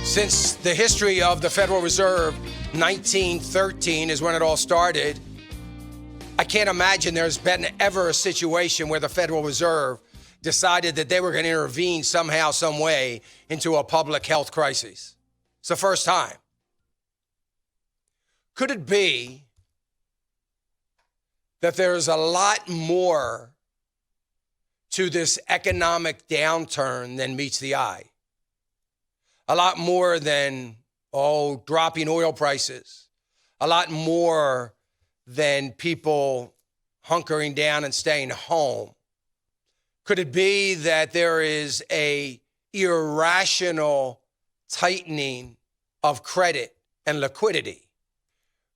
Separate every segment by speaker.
Speaker 1: Since the history of the Federal Reserve, 1913 is when it all started. I can't imagine there's been ever a situation where the Federal Reserve decided that they were going to intervene somehow, some way into a public health crisis. It's the first time. Could it be that there's a lot more to this economic downturn than meets the eye? A lot more than, dropping oil prices. A lot more than people hunkering down and staying home. Could it be that there is a irrational tightening of credit and liquidity?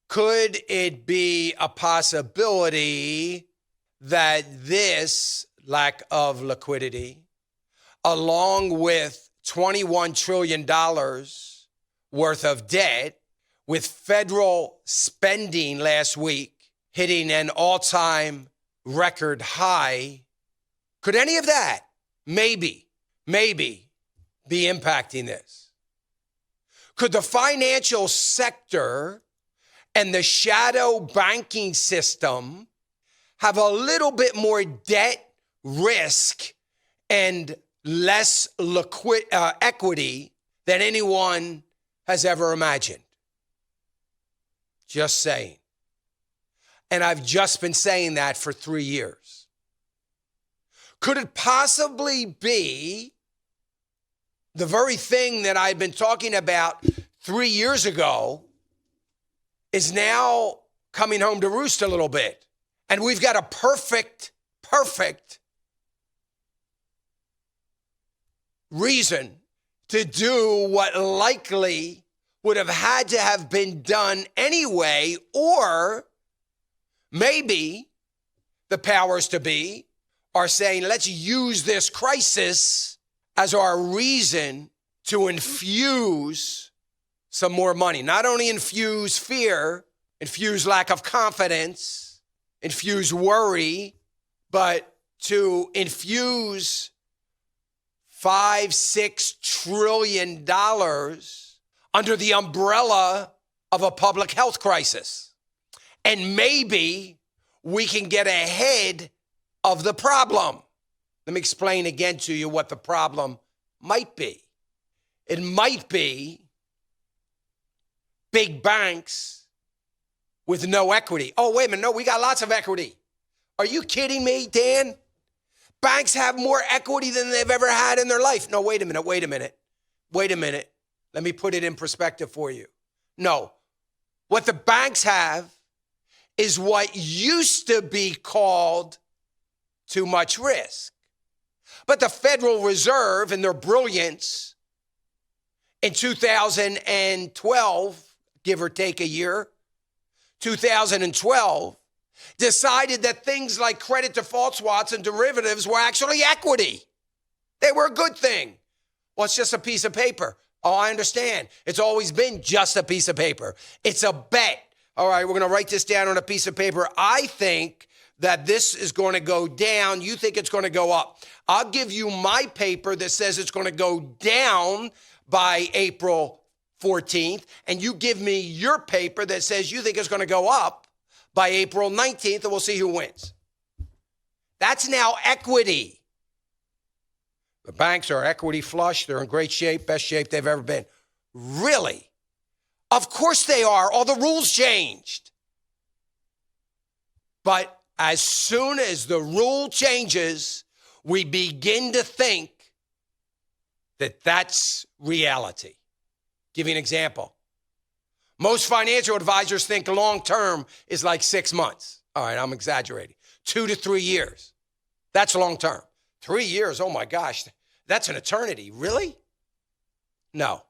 Speaker 1: Could it be a possibility that this lack of liquidity, along with $21 trillion worth of debt, with federal spending last week hitting an all-time record high, could any of that maybe be impacting this? Could the financial sector and the shadow banking system have a little bit more debt risk and less equity than anyone has ever imagined? Just saying. And I've just been saying that for 3 years. Could it possibly be the very thing that I've been talking about 3 years ago is now coming home to roost a little bit? And we've got a perfect reason to do what likely would have had to have been done anyway, or maybe the powers to be are saying, let's use this crisis as our reason to infuse some more money. Not only infuse fear, infuse lack of confidence, infuse worry, but to infuse $5-6 trillion under the umbrella of a public health crisis. And maybe we can get ahead of the problem. Let me explain again to you what the problem might be. It might be big banks with no equity. Oh, wait a minute. No, we got lots of equity. Are you kidding me, Dan? Banks have more equity than they've ever had in their life. No, wait a minute. Let me put it in perspective for you. No, what the banks have is what used to be called too much risk. But the Federal Reserve, in their brilliance, in 2012, give or take a year, 2012, decided that things like credit default swaps and derivatives were actually equity. They were a good thing. Well, it's just a piece of paper. Oh, I understand. It's always been just a piece of paper. It's a bet. All right, we're going to write this down on a piece of paper. I think that this is going to go down. You think it's going to go up. I'll give you my paper that says it's going to go down by April 14th, and you give me your paper that says you think it's going to go up by April 19th, and we'll see who wins. That's now equity. The banks are equity flush. They're in great shape, best shape they've ever been. Really? Of course they are. All the rules changed. But as soon as the rule changes, we begin to think that that's reality. Give you an example. Most financial advisors think long-term is like 6 months. All right, I'm exaggerating. 2 to 3 years. That's long-term. 3 years, oh my gosh, that's an eternity. Really? No.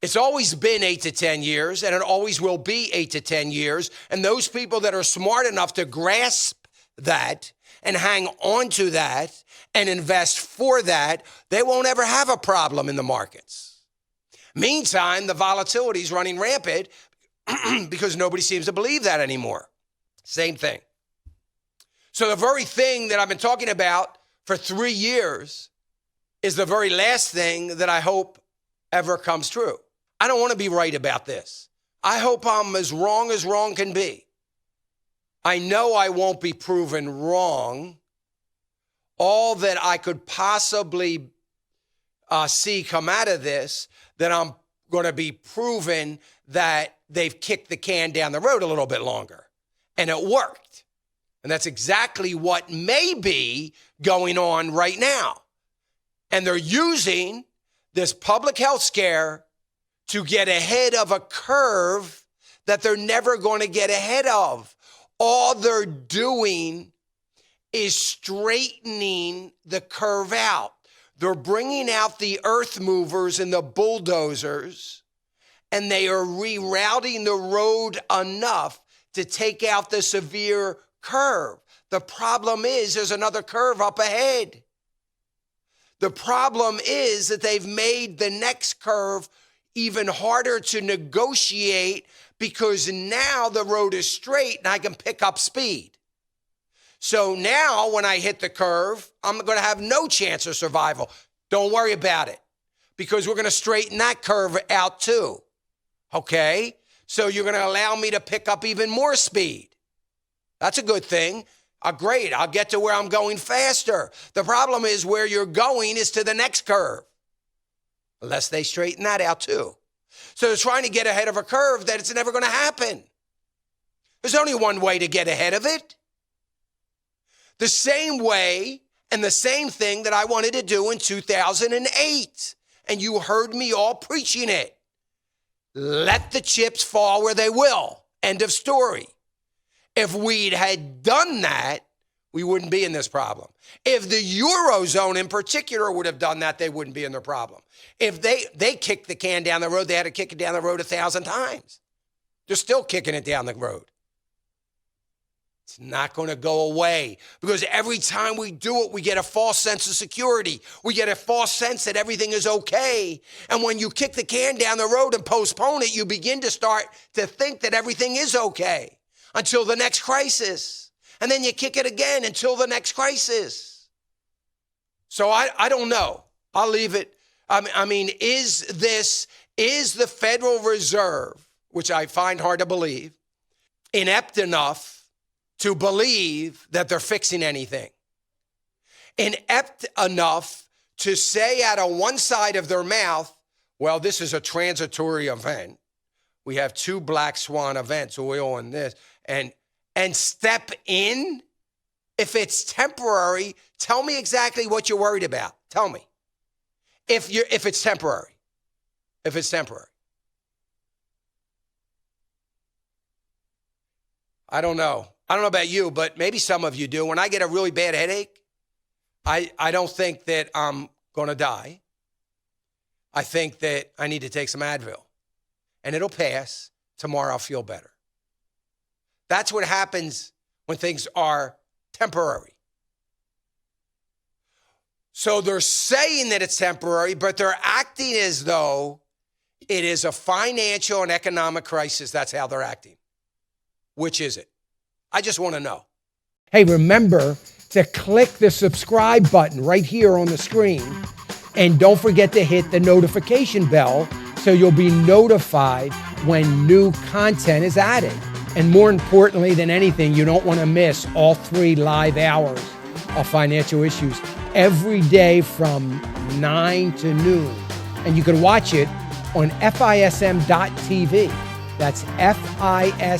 Speaker 1: It's always been 8 to 10 years, and it always will be 8 to 10 years. And those people that are smart enough to grasp that and hang on to that and invest for that, they won't ever have a problem in the markets. Meantime, the volatility is running rampant because nobody seems to believe that anymore. Same thing. So the very thing that I've been talking about for 3 years is the very last thing that I hope ever comes true. I don't want to be right about this. I hope I'm as wrong can be. I know I won't be proven wrong. All that I could possibly see come out of this, that I'm going to be proven that they've kicked the can down the road a little bit longer. And it worked. And that's exactly what may be going on right now. And they're using this public health scare to get ahead of a curve that they're never going to get ahead of. All they're doing is straightening the curve out. They're bringing out the earth movers and the bulldozers, and they are rerouting the road enough to take out the severe curve. The problem is there's another curve up ahead. The problem is that they've made the next curve even harder to negotiate because now the road is straight and I can pick up speed. So now when I hit the curve, I'm going to have no chance of survival. Don't worry about it because we're going to straighten that curve out too. Okay? So you're going to allow me to pick up even more speed. That's a good thing. Great, I'll get to where I'm going faster. The problem is where you're going is to the next curve, unless they straighten that out too. So they're trying to get ahead of a curve that it's never going to happen. There's only one way to get ahead of it. The same way and the same thing that I wanted to do in 2008. And you heard me all preaching it. Let the chips fall where they will. End of story. If we'd had done that, we wouldn't be in this problem. If the Eurozone in particular would have done that, they wouldn't be in their problem. If they kicked the can down the road, they had to kick it down the road 1,000 times. They're still kicking it down the road. It's not going to go away because every time we do it, we get a false sense of security. We get a false sense that everything is okay. And when you kick the can down the road and postpone it, you begin to start to think that everything is okay until the next crisis. And then you kick it again until the next crisis. So I don't know. I'll leave it. I mean, is the Federal Reserve, which I find hard to believe, inept enough to believe that they're fixing anything? Inept enough to say out of one side of their mouth, well, this is a transitory event. We have two black swan events, oil and this, and step in? If it's temporary, tell me exactly what you're worried about. Tell me. If it's temporary. If it's temporary. I don't know. I don't know about you, but maybe some of you do. When I get a really bad headache, I don't think that I'm going to die. I think that I need to take some Advil. And it'll pass. Tomorrow I'll feel better. That's what happens when things are temporary. So they're saying that it's temporary, but they're acting as though it is a financial and economic crisis. That's how they're acting. Which is it? I just want to know. Hey, remember to click the subscribe button right here on the screen. And don't forget to hit the notification bell so you'll be notified when new content is added. And more importantly than anything, you don't want to miss all 3 live hours of Financial Issues every day from 9 to noon. And you can watch it on FISM.tv. That's FISM.tv.